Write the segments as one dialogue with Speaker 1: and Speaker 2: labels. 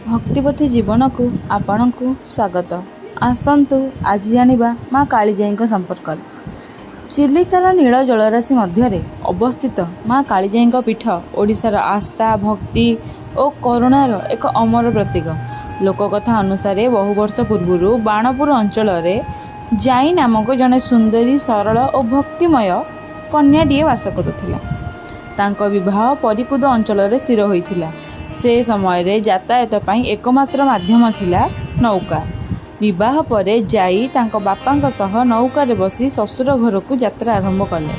Speaker 1: भक्तिपथी जीवन को आपण को स्वागत। आसतु आज जानिबा माँ कालीजाई संपर्क। चिलिकार नील जलराशि मध्य अवस्थित माँ कालीजाई पीठ ओडिशार आस्था भक्ति और करुणार एक अमर प्रतीक। लोककथा अनुसार बहु वर्ष पूर्व बाणपुर अंचल जाई नामक जड़े सुंदरी सरल और भक्तिमय कन्याटीए वास करुला। तांको विवाह परिकुद अंचल स्थिर होइथिला। से समय यातायात पाई एकमात्र माध्यम थिला नौका। विवाह परे जाई तांको बापांक सह नौकार बसी ससुर घर को यात्रा आरंभ कले।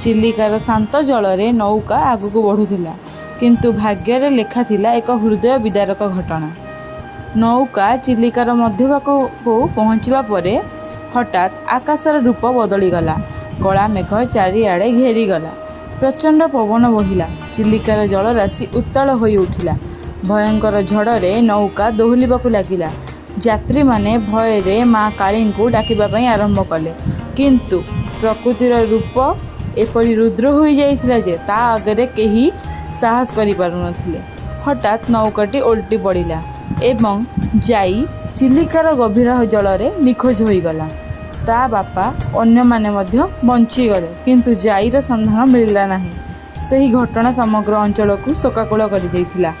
Speaker 1: चिलिकार शांत जल रे नौका आगु बढ़ुथिला, किंतु भाग्यर लेखा थिला एक हृदय विदारक घटना। नौका चिलिकार मध्यभाग को पहुँचवा परे हठात आकाशर रूप बदलीगला। कला मेघ चारिआडे घेरीगला। प्रचंड पवन बहिला। चिलिकार जलराशि उत्ताल होई उठिला। भयंकर झड़े नौका दोहलिबाकु लागिला। यात्री माने भय रे माँ काली को डाकिबा पई आरंभ कले, किंतु प्रकृतिर रूप एपरि रुद्र होई जाइथिला जे ता आगरे केही साहस करि पारु नथिले। हठात नौकाटी ओल्टी पड़िला एवं जाई चिलिकार गभीर जल रे निखोज होई गला। ता बापा अन्य माने मध्य बंची गले, किंतु जाईर संधान मिलला नाही। सही घटना समग्र अंचल को शोकाकुल कर देइथिला।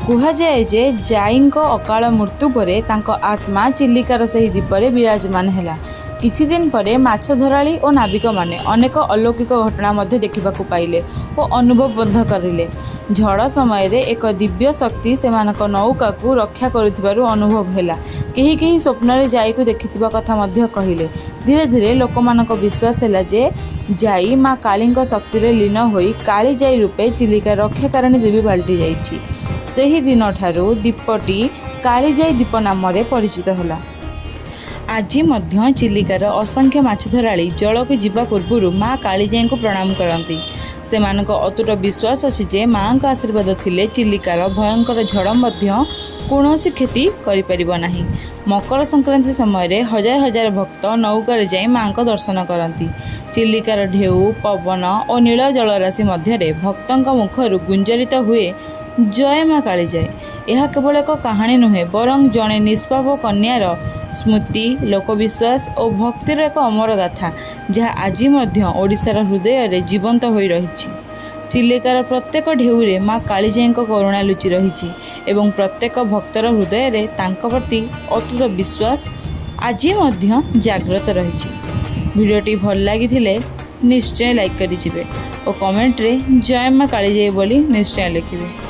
Speaker 1: कुहाଯାଏ जे जाईଙ୍କ अकाल मृत्यु परे तांको आत्मा चिलिकार सही द्वीपरे विराजमान हैला। किछि दिन परे माछ धराली और नाविक माने अनेक अलौकिक घटना मध्य देखिबाकु पाइले और अनुभव बंध करिले। झड़ समय रे एक दिव्य शक्ति सेमानक नौका को रक्षा करुथिबारु अनुभव हैला। केही केही स्वप्न रे जाई को देखिथिबा कथा मध्य कहिले। धीरे धीरे लोकमानक विश्वास हैला जे जाई माँ कालीଙ୍କ शक्ति रे लीन होई काली जाई रूपे चिलिका रक्षाकारिणी देवी पाल्टी जाइछि। सेही दिन ठारू द्वीपटी कालीजाई द्वीप नाम रे परिचित होला। आज मध्य चिलिकार असंख्य माछधराली जल को जीवा पूर्व माँ कालीजाई को प्रणाम करती। सेमानक अतुट विश्वास अछि जे माँ का आशीर्वाद थिले चिलिकार भयंकर झड़ मध्य कौनसी क्षति करि परिबो नाही। मकर संक्रांति समय हजार हजार भक्त नौकार जाई माँ को दर्शन करती। चिलिकार ढेउ पवन और नील जलराशि मध्य भक्तों मुखर गुंजरित हुए जय माँ कालीजाई। यह केवल एक कहानी नुहे, बरं जड़े निष्पाप कन्यार स्मृति, लोकविश्वास और भक्तिर एक अमर गाथा जहाँ आज ओडिशार हृदय रे जीवंत होई रहिछि। चिलिकार प्रत्येक ढेउरे माँ कालीजाई करुणा लुचि रहिछि एवं प्रत्येक भक्तर हृदय रे तांको प्रति अतुट विश्वास आज जाग्रत रहिछि। भिडियोटी भल लागिथिले निश्चय लाइक करि जिवे और कमेंट रे जय माँ कालीजाई बोली निश्चय लिखिबे।